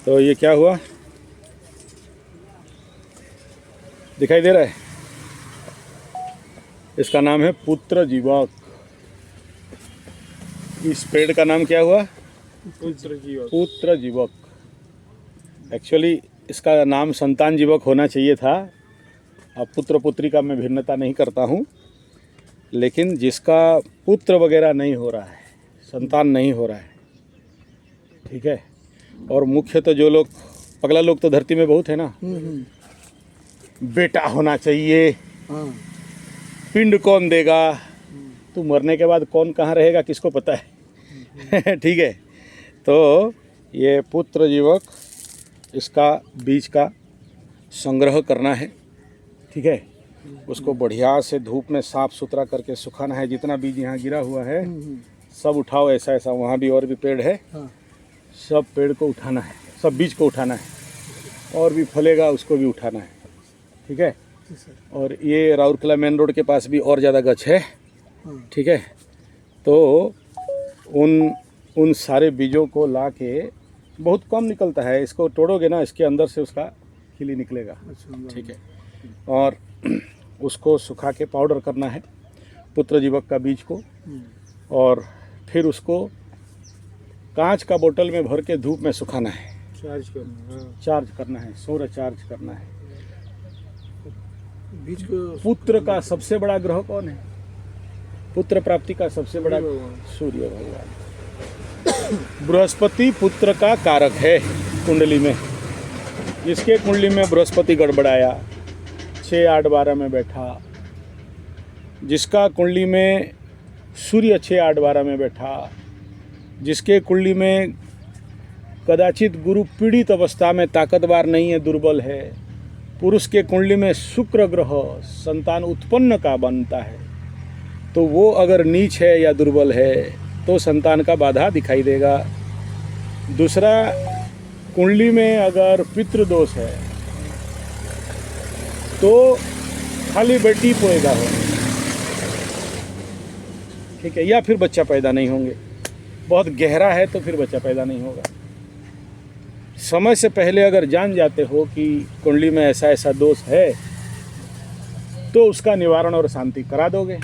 तो ये क्या हुआ, दिखाई दे रहा है? इसका नाम है पुत्र जीवक। इस पेड़ का नाम क्या हुआ? पुत्र जीवक। एक्चुअली इसका नाम संतान जीवक होना चाहिए था। अब पुत्र पुत्री का मैं भिन्नता नहीं करता हूँ, लेकिन जिसका पुत्र वगैरह नहीं हो रहा है, संतान नहीं हो रहा है, ठीक है। और मुख्य तो जो लोग पगला लोग तो धरती में बहुत है ना, बेटा होना चाहिए, पिंड कौन देगा, तू मरने के बाद कौन कहाँ रहेगा किसको पता है। ठीक है। तो ये पुत्र जीवक, इसका बीज का संग्रह करना है, ठीक है। उसको बढ़िया से धूप में साफ सुथरा करके सुखाना है। जितना बीज यहाँ गिरा हुआ है सब उठाओ, ऐसा ऐसा वहाँ भी और भी पेड़ है, सब पेड़ को उठाना है, सब बीज को उठाना है, और भी फलेगा उसको भी उठाना है, ठीक है। और ये राउरकेला मेन रोड के पास भी और ज़्यादा गछ है, ठीक है। तो उन सारे बीजों को ला के, बहुत कम निकलता है, इसको तोड़ोगे ना इसके अंदर से उसका खिली निकलेगा, ठीक है। और उसको सुखा के पाउडर करना है पुत्र जीवक का बीज को, और फिर उसको कांच का बोतल में भर के धूप में सुखाना है, चार्ज करना है, सौर चार्ज करना है। बीज को पुत्र का सबसे बड़ा ग्रह कौन है? पुत्र प्राप्ति का सबसे बड़ा सूर्य भगवान। बृहस्पति पुत्र का कारक है कुंडली में। जिसके कुंडली में बृहस्पति गड़बड़ाया, 6, 8, 12 में बैठा, जिसका कुंडली में सूर्य 6, 8, 12 में बैठा, जिसके कुंडली में कदाचित गुरु पीड़ित अवस्था में ताकतवर नहीं है, दुर्बल है, पुरुष के कुंडली में शुक्र ग्रह संतान उत्पन्न का बनता है, तो वो अगर नीच है या दुर्बल है तो संतान का बाधा दिखाई देगा। दूसरा, कुंडली में अगर पितृदोष है तो खाली बेटी पोएगा हो, ठीक है, या फिर बच्चा पैदा नहीं होंगे। बहुत गहरा है तो फिर बच्चा पैदा नहीं होगा। समय से पहले अगर जान जाते हो कि कुंडली में ऐसा ऐसा दोष है तो उसका निवारण और शांति करा दोगे।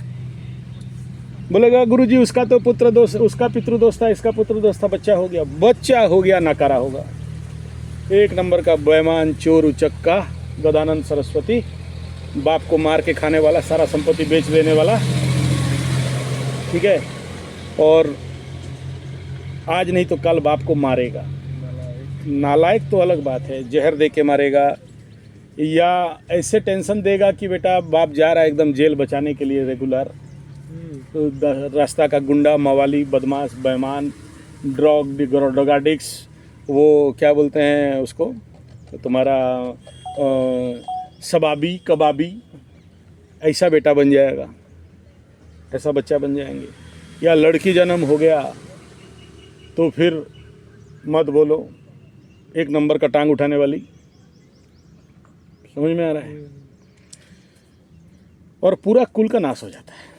बोलेगा गुरुजी उसका तो पुत्र दोष, उसका पितृदोष था, इसका पुत्र दोष था, बच्चा हो गया। बच्चा हो गया नकारा होगा। 1 नंबर का बेईमान, चोर, उचक्का, गदानंद सरस्वती, बाप को मार के खाने वाला, सारा संपत्ति बेच देने वाला, ठीक है, और आज नहीं तो कल बाप को मारेगा। नालायक तो अलग बात है, जहर दे के मारेगा, या ऐसे टेंशन देगा कि बेटा बाप जा रहा है एकदम जेल बचाने के लिए रेगुलर, तो रास्ता का गुंडा, मवाली, बदमाश, बेईमान, ड्रग एडिक्ट्स, वो क्या बोलते हैं उसको, तो तुम्हारा सबाबी, कबाबी, ऐसा बेटा बन जाएगा, ऐसा बच्चा बन जाएंगे। या लड़की जन्म हो गया तो फिर मत बोलो, 1 नंबर का टांग उठाने वाली। समझ में आ रहा है? और पूरा कुल का नाश हो जाता है।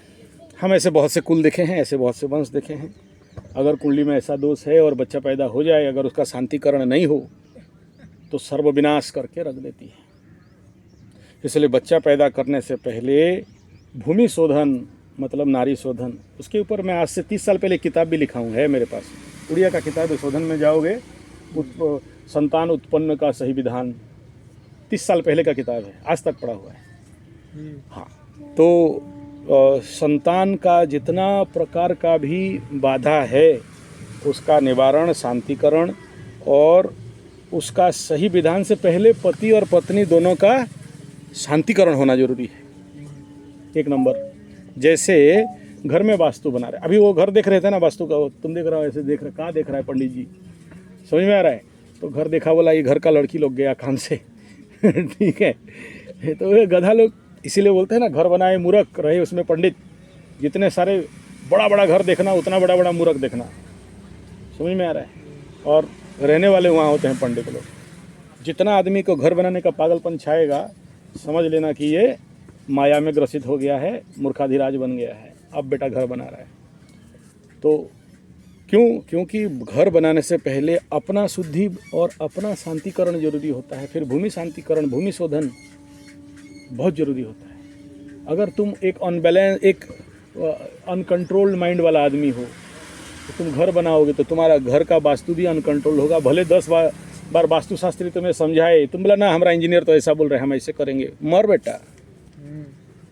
हम ऐसे बहुत से कुल देखे हैं, ऐसे बहुत से वंश देखे हैं। अगर कुंडली में ऐसा दोष है और बच्चा पैदा हो जाए, अगर उसका शांतिकरण नहीं हो तो सर्वविनाश करके रख देती है। इसलिए बच्चा पैदा करने से पहले भूमि शोधन, मतलब नारी शोधन, उसके ऊपर मैं आज से 30 साल पहले किताब भी लिखा हूँ, है मेरे पास, उड़िया का किताब है। शोधन में जाओगे, संतान उत्पन्न का सही विधान, 30 साल पहले का किताब है, आज तक पढ़ा हुआ है। हाँ, तो संतान का जितना प्रकार का भी बाधा है उसका निवारण, शांतिकरण और उसका सही विधान से पहले पति और पत्नी दोनों का शांतिकरण होना जरूरी है। 1 नंबर। जैसे घर में वास्तु बना रहे, अभी वो घर देख रहे थे ना वास्तु का, तुम देख रहा हो, ऐसे देख रहे, कहाँ देख रहा है पंडित जी, समझ में आ रहा है? तो घर देखा, बोला ये घर का लड़की लोग गया काम से। ठीक है, तो ये गधा लोग इसीलिए बोलते हैं ना, घर बनाए मूर्ख रहे उसमें पंडित। जितने सारे बड़ा बड़ा घर देखना उतना बड़ा बड़ा मूर्ख देखना। समझ में आ रहा है? और रहने वाले वहाँ होते हैं पंडित लोग। जितना आदमी को घर बनाने का पागलपन छाएगा, समझ लेना कि ये माया में ग्रसित हो गया है, मूर्खाधिराज बन गया है, अब बेटा घर बना रहा है। तो क्योंकि घर बनाने से पहले अपना शुद्धि और अपना शांतिकरण जरूरी होता है, फिर भूमि शांतिकरण, भूमि शोधन बहुत जरूरी होता है। अगर तुम एक अनकंट्रोल्ड माइंड वाला आदमी हो तो तुम घर बनाओगे तो तुम्हारा घर का वास्तु भी अनकंट्रोल होगा। भले 10 बार वास्तुशास्त्री तुम्हें समझाए, तुम बोला ना हमारा इंजीनियर तो ऐसा बोल रहे हैं, हम ऐसे करेंगे, मर बेटा।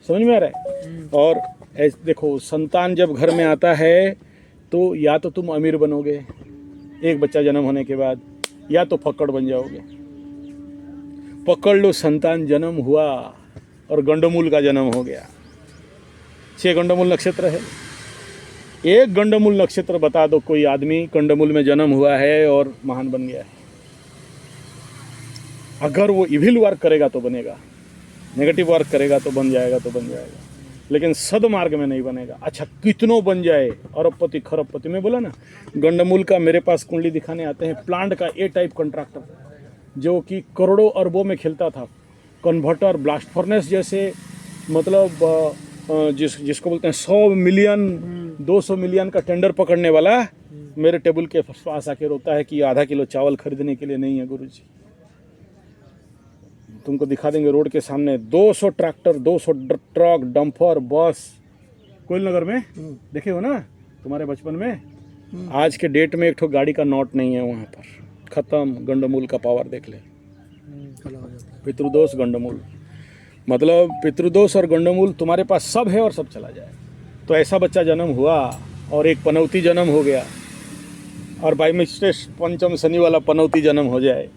समझ में आ रहा है? और देखो, संतान जब घर में आता है तो या तो तुम अमीर बनोगे एक बच्चा जन्म होने के बाद, या तो फक्कड़ बन जाओगे। पकड़ लो, संतान जन्म हुआ और गंडमूल का जन्म हो गया। 6 गंडमूल नक्षत्र है, एक गंडमूल नक्षत्र बता दो कोई आदमी गंडमूल में जन्म हुआ है और महान बन गया है। अगर वो इविल वर्क करेगा तो बनेगा, नेगेटिव वर्क करेगा तो बन जाएगा, लेकिन सदमार्ग में नहीं बनेगा। अच्छा, कितनों बन जाए, अरबपति खरबपति। मैं बोला ना, गंडमूल का मेरे पास कुंडली दिखाने आते हैं, प्लांट का ए टाइप कॉन्ट्रैक्टर जो कि करोड़ों अरबों में खेलता था, कन्वर्टर, ब्लास्ट फर्नेस जैसे, मतलब जिसको बोलते हैं 100 मिलियन 200 मिलियन का टेंडर पकड़ने वाला मेरे टेबल के पास आके रोता है कि आधा किलो चावल खरीदने के लिए नहीं है गुरुजी। तुमको दिखा देंगे रोड के सामने 200 ट्रैक्टर, 200 ट्रक, डंपर, बस। कोयल नगर में देखे हो ना तुम्हारे बचपन में। आज के डेट में एक ठो गाड़ी का नोट नहीं है वहाँ पर, खत्म। गंडमूल का पावर देख ले, पितृदोष गंडमूल, मतलब पितृदोष और गंडमूल तुम्हारे पास सब है और सब चला जाए। तो ऐसा बच्चा जन्म हुआ और एक पनौती जन्म हो गया, और बाई मिस्टेक पंचम शनि वाला पनौती जन्म हो जाए,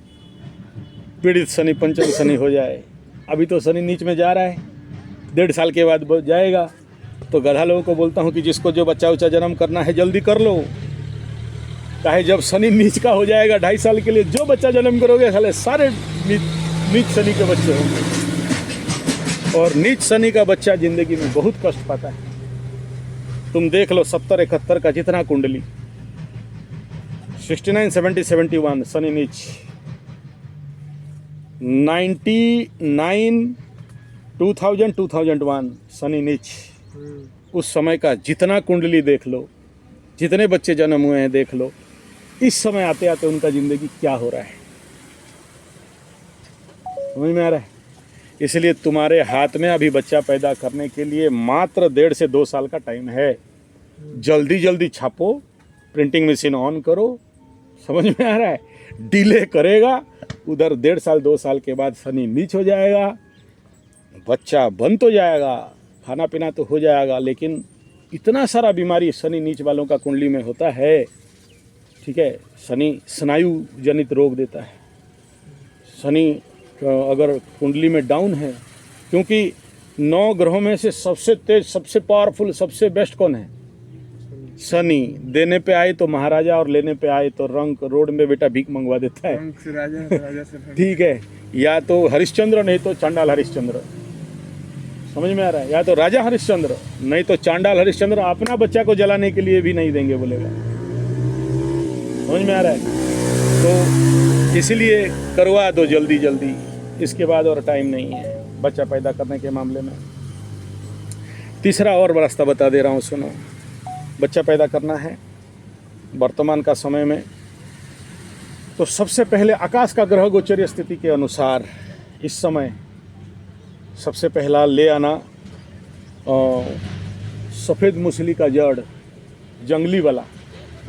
पीड़ित शनि, पंचम शनि हो जाए। अभी तो शनि नीच में जा रहा है, 1.5 साल के बाद जाएगा। तो गधा लोगों को बोलता हूँ कि जिसको जो बच्चा उच्चा जन्म करना है जल्दी कर लो, चाहे जब शनि नीच का हो जाएगा 2.5 साल के लिए, जो बच्चा जन्म करोगे सारे नीच शनि के बच्चे होंगे। और नीच शनि का बच्चा जिंदगी में बहुत कष्ट पाता है। तुम देख लो 70, 71 का जितना कुंडली, 69, 70, 71 शनि नीच, 99, 2000, 2001 शनि नीच। उस समय का जितना कुंडली देख लो, जितने बच्चे जन्म हुए हैं देख लो, इस समय आते आते उनका जिंदगी क्या हो रहा है, समझ में आ रहा है? इसलिए तुम्हारे हाथ में अभी बच्चा पैदा करने के लिए मात्र 1.5 से 2 साल का टाइम है। जल्दी जल्दी छापो, प्रिंटिंग मशीन ऑन करो, समझ में आ रहा है? डिले करेगा उधर 1.5 साल 2 साल के बाद शनि नीच हो जाएगा, बच्चा बन तो जाएगा, खाना पीना तो हो जाएगा, लेकिन इतना सारा बीमारी शनि नीच वालों का कुंडली में होता है। ठीक है, शनि स्नायु जनित रोग देता है। शनि अगर कुंडली में डाउन है, क्योंकि 9 ग्रहों में से सबसे तेज, सबसे पावरफुल, सबसे बेस्ट कौन है? शनि। देने पे आए तो महाराजा और लेने पे आए तो रंग रोड में बेटा भीख मंगवा देता है। ठीक है, या तो हरिश्चंद्र नहीं तो चांडाल हरिश्चंद्र, समझ में आ रहा है? या तो राजा हरिश्चंद्र नहीं तो चांडाल हरिश्चंद्र, अपना बच्चा को जलाने के लिए भी नहीं देंगे बोलेगा, समझ में आ रहा है? तो इसलिए करवा दो जल्दी जल्दी, इसके बाद और टाइम नहीं है बच्चा पैदा करने के मामले में। तीसरा और रास्ता बता दे रहा हूँ, सुनो। बच्चा पैदा करना है वर्तमान का समय में, तो सबसे पहले आकाश का ग्रह गोचरीय स्थिति के अनुसार इस समय सबसे पहला ले आना सफ़ेद मूसली का जड़, जंगली वाला।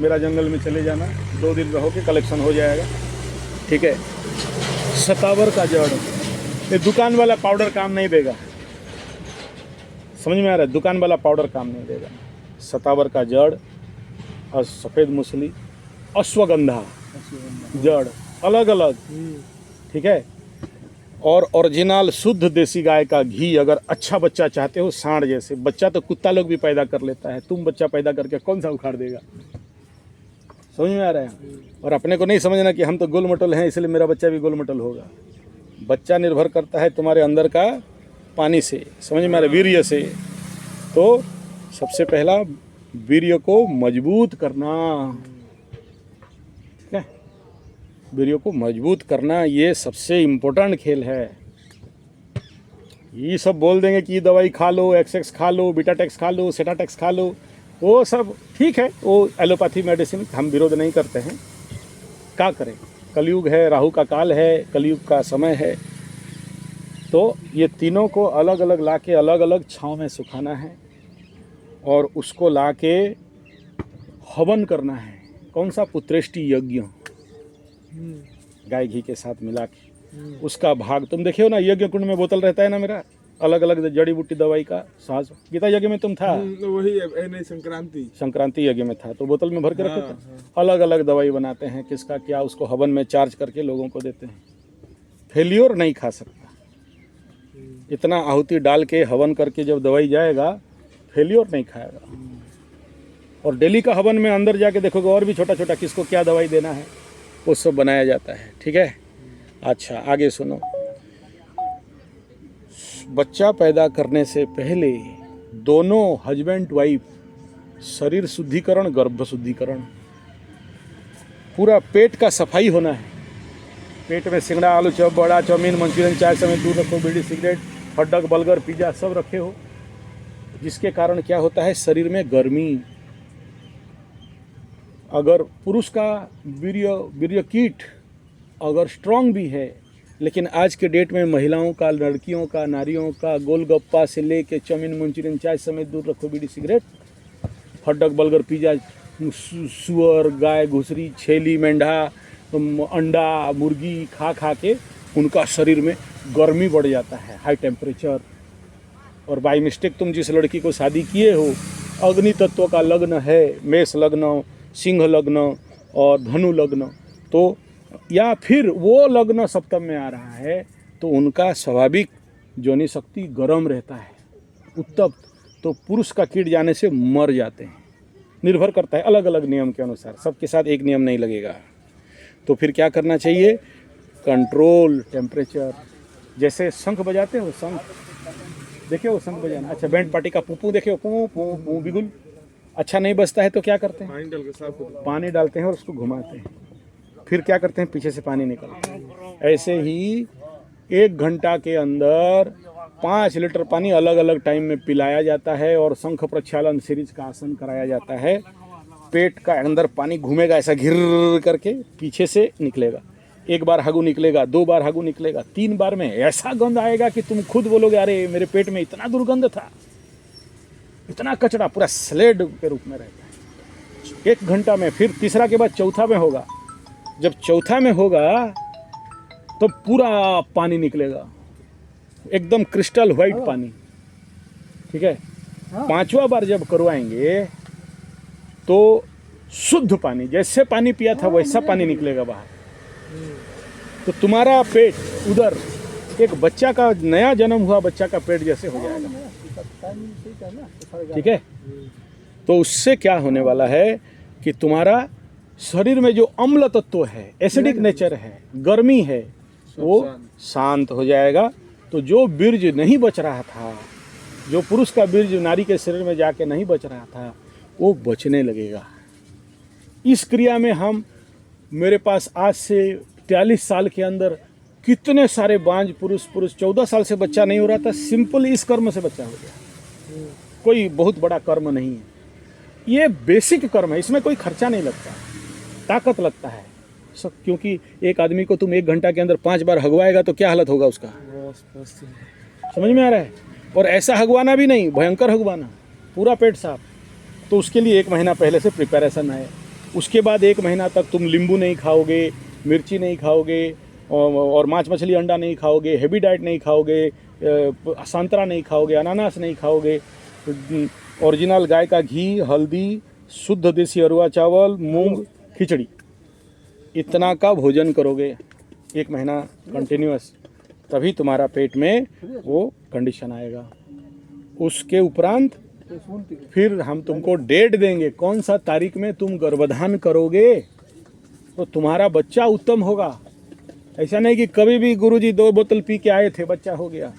मेरा जंगल में चले जाना, 2 दिन रहोगे, कलेक्शन हो जाएगा। ठीक है, सतावर का जड़। ये दुकान वाला पाउडर काम नहीं देगा, समझ में आ रहा है? दुकान वाला पाउडर काम नहीं देगा। सतावर का जड़ और सफ़ेद मूसली, अश्वगंधा जड़ अलग अलग। ठीक है, और ओरिजिनल शुद्ध देसी गाय का घी। अगर अच्छा बच्चा चाहते हो, सांड जैसे बच्चा तो कुत्ता लोग भी पैदा कर लेता है, तुम बच्चा पैदा करके कौन सा उखाड़ देगा? समझ में आ रहा है? और अपने को नहीं समझना कि हम तो गोल मटोल हैं इसलिए मेरा बच्चा भी गोल मटोल होगा। बच्चा निर्भर करता है तुम्हारे अंदर का पानी से, समझ में आ रहा है? वीर्य से। तो सबसे पहला वीर्य को मजबूत करना, ठीक है? वीर्य को मजबूत करना ये सबसे इम्पोर्टेंट खेल है। ये सब बोल देंगे कि दवाई खा लो, एक्स खा लो, बीटा टेक्स खा लो, सेटाटेक्स खा लो, वो सब ठीक है, वो एलोपैथी मेडिसिन हम विरोध नहीं करते हैं, क्या करें, कलयुग है, राहु का काल है, कलयुग का समय है। तो ये तीनों को अलग अलग लाके अलग अलग छांव में सुखाना है और उसको लाके हवन करना है। कौन सा? पुत्रेष्टि यज्ञ, गाय घी के साथ मिला के उसका भाग। तुम देखे हो ना, यज्ञ कुंड में बोतल रहता है ना मेरा, अलग अलग जड़ी बूटी दवाई का साज। गीता यज्ञ में तुम था? वही नहीं, संक्रांति यज्ञ में था, तो बोतल में भर के रखे थे। अलग अलग दवाई बनाते हैं, किसका क्या, उसको हवन में चार्ज करके लोगों को देते हैं। फेल्योर नहीं खा सकता, इतना आहुति डाल के हवन करके जब दवाई जाएगा, फेल्योर नहीं खाएगा। और डेली का हवन में अंदर जाके देखोगे और भी छोटा छोटा किसको क्या दवाई देना है वो सब बनाया जाता है। ठीक है, अच्छा आगे सुनो। बच्चा पैदा करने से पहले दोनों हस्बैंड वाइफ शरीर शुद्धिकरण, गर्भ शुद्धिकरण, पूरा पेट का सफाई होना है। पेट में सिंगड़ा, आलू चॉप, बड़ा, चाउमीन, मंचूरियन, चाय समेत दूध रखो, बीड़ी, सिगरेट, हॉटडॉग, बर्गर, पिज्जा सब रखे हो, जिसके कारण क्या होता है, शरीर में गर्मी। अगर पुरुष का वीर्य कीट अगर स्ट्रांग भी है, लेकिन आज के डेट में महिलाओं का, लड़कियों का, नारियों का गोलगप्पा से लेके चाउमीन, मंचूरियन, चाय समेत दूध रखो, बीड़ी, सिगरेट, हॉटडॉग, बर्गर, पिज्जा, सुअर, गाय, घुसरी, छेली, मेंढा, अंडा, मुर्गी खा खा के उनका शरीर में गर्मी बढ़ जाता है, हाई टेम्परेचर। और बाई मिस्टेक तुम जिस लड़की को शादी किए हो, अग्नि तत्व का लग्न है, मेष लग्न, सिंह लग्न और धनु लग्न, तो या फिर वो लग्न सप्तम में आ रहा है, तो उनका स्वाभाविक योनि शक्ति गर्म रहता है, उत्तप्त, तो पुरुष का कीट जाने से मर जाते हैं। निर्भर करता है अलग अलग नियम के अनुसार, सबके साथ एक नियम नहीं लगेगा। तो फिर क्या करना चाहिए, कंट्रोल टेम्परेचर। जैसे शंख बजाते हो, शंख देखे हो, शंख बजाना, अच्छा बैंड पार्टी का पू देखे हो, पू पू पू बिगुल अच्छा नहीं बजता है तो क्या करते हैं, पानी डालते हैं और उसको घुमाते हैं, फिर क्या करते हैं, पीछे से पानी निकलता है। ऐसे ही 1 घंटा के अंदर 5 लीटर पानी अलग अलग टाइम में पिलाया जाता है और शंख प्रक्षालन सीरीज का आसन कराया जाता है। पेट का अंदर पानी घूमेगा ऐसा घिर करके, पीछे से निकलेगा, 1 बार हागू निकलेगा, 2 बार हागू निकलेगा, 3 बार में ऐसा गंध आएगा कि तुम खुद बोलोगे अरे मेरे पेट में इतना दुर्गंध था, इतना कचरा, पूरा स्लेड के रूप में रहता है। 1 घंटा में, फिर तीसरा के बाद चौथा में होगा। जब चौथा में होगा तो पूरा पानी निकलेगा, एकदम क्रिस्टल व्हाइट पानी। ठीक है, 5वां बार जब करवाएंगे तो शुद्ध पानी, जैसे पानी पिया था वैसा पानी निकलेगा बाहर। तो तुम्हारा पेट उधर एक बच्चा का, नया जन्म हुआ बच्चा का पेट जैसे हो जाएगा। ठीक है, तो उससे क्या होने वाला है कि तुम्हारा शरीर में जो अम्ल तत्व है, एसिडिक नेचर है, गर्मी है, वो शांत हो जाएगा। तो जो बीर्ज नहीं बच रहा था, जो पुरुष का बीर्ज नारी के शरीर में जाके नहीं बच रहा था, वो बचने लगेगा। इस क्रिया में हम, मेरे पास आज से 43 साल के अंदर कितने सारे बांझ पुरुष 14 साल से बच्चा नहीं हो रहा था, सिंपल इस कर्म से बच्चा हो गया। कोई बहुत बड़ा कर्म नहीं है, ये बेसिक कर्म है, इसमें कोई खर्चा नहीं लगता, ताकत लगता है सब। क्योंकि एक आदमी को तुम 1 घंटा के अंदर 5 बार हगवाएगा तो क्या हालत होगा उसका, समझ में आ रहा है। और ऐसा हगवाना भी नहीं, भयंकर हगवाना, पूरा पेट साफ। तो उसके लिए 1 महीना पहले से प्रिपरेशन है। उसके बाद 1 महीना तक तुम नींबू नहीं खाओगे, मिर्ची नहीं खाओगे, और मांस मछली अंडा नहीं खाओगे, हेवी डाइट नहीं खाओगे, संतरा नहीं खाओगे, अनानास नहीं खाओगे, ओरिजिनल गाय का घी, हल्दी, शुद्ध देसी अरवा चावल, मूंग, खिचड़ी, इतना का भोजन करोगे 1 महीना कंटिन्यूअस, तभी तुम्हारा पेट में वो कंडीशन आएगा। उसके उपरांत फिर हम तुमको डेट देंगे, कौन सा तारीख में तुम गर्भधान करोगे तो तुम्हारा बच्चा उत्तम होगा। ऐसा नहीं कि कभी भी गुरुजी 2 बोतल पी के आए थे, बच्चा हो गया,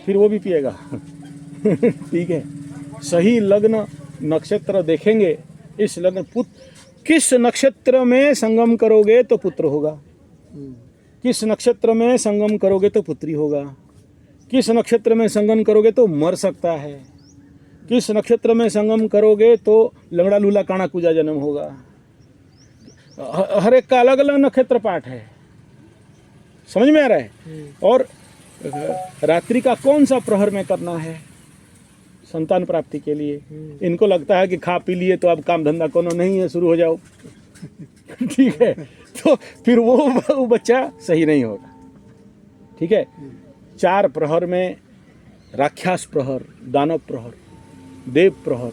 फिर वो भी पिएगा। ठीक है, सही लग्न नक्षत्र देखेंगे, इस लग्न किस नक्षत्र में संगम करोगे तो पुत्र होगा, किस नक्षत्र में संगम करोगे तो पुत्री होगा, किस नक्षत्र में संगम करोगे तो मर सकता है। किस नक्षत्र में संगम करोगे तो लंगड़ा लूला काना कूजा जन्म होगा। हर एक का अलग अलग नक्षत्र पाठ है, समझ में आ रहा है। और रात्रि का कौन सा प्रहर में करना है संतान प्राप्ति के लिए। इनको लगता है कि खा पी लिए तो अब काम धंधा कोनो नहीं है, शुरू हो जाओ ठीक है, तो फिर वो बच्चा सही नहीं होगा। ठीक है, 4 प्रहर में राक्षस प्रहर, दानव प्रहर, देव प्रहर,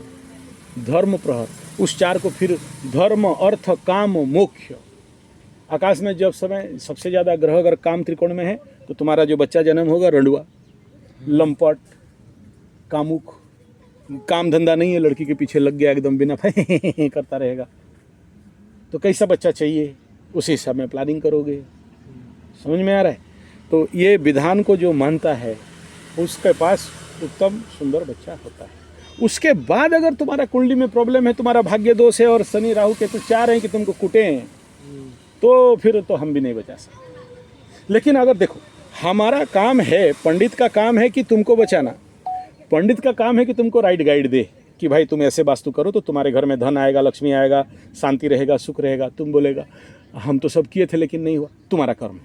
धर्म प्रहर, उस 4 को फिर धर्म अर्थ काम मोक्ष। आकाश में जब समय सबसे ज़्यादा ग्रह अगर काम त्रिकोण में है तो तुम्हारा जो बच्चा जन्म होगा रंडुआ, लंपट, कामुक, काम धंधा नहीं है, लड़की के पीछे लग गया एकदम बिना करता रहेगा। तो कैसा बच्चा चाहिए, उसी हिसाब में प्लानिंग करोगे। समझ में आ रहा है। तो ये विधान को जो मानता है उसके पास उत्तम सुंदर बच्चा होता है। उसके बाद अगर तुम्हारा कुंडली में प्रॉब्लम है, तुम्हारा भाग्य दोष है और शनि राहु के तो 4 हैं कि तुमको कुटे हैं, तो फिर तो हम भी नहीं बचा सकते। लेकिन अगर देखो, हमारा काम है, पंडित का काम है कि तुमको बचाना, पंडित का काम है कि तुमको राइट गाइड दे कि भाई तुम ऐसे वास्तु करो तो तुम्हारे घर में धन आएगा, लक्ष्मी आएगा, शांति रहेगा, सुख रहेगा। तुम बोलेगा हम तो सब किए थे लेकिन नहीं हुआ, तुम्हारा कर्म।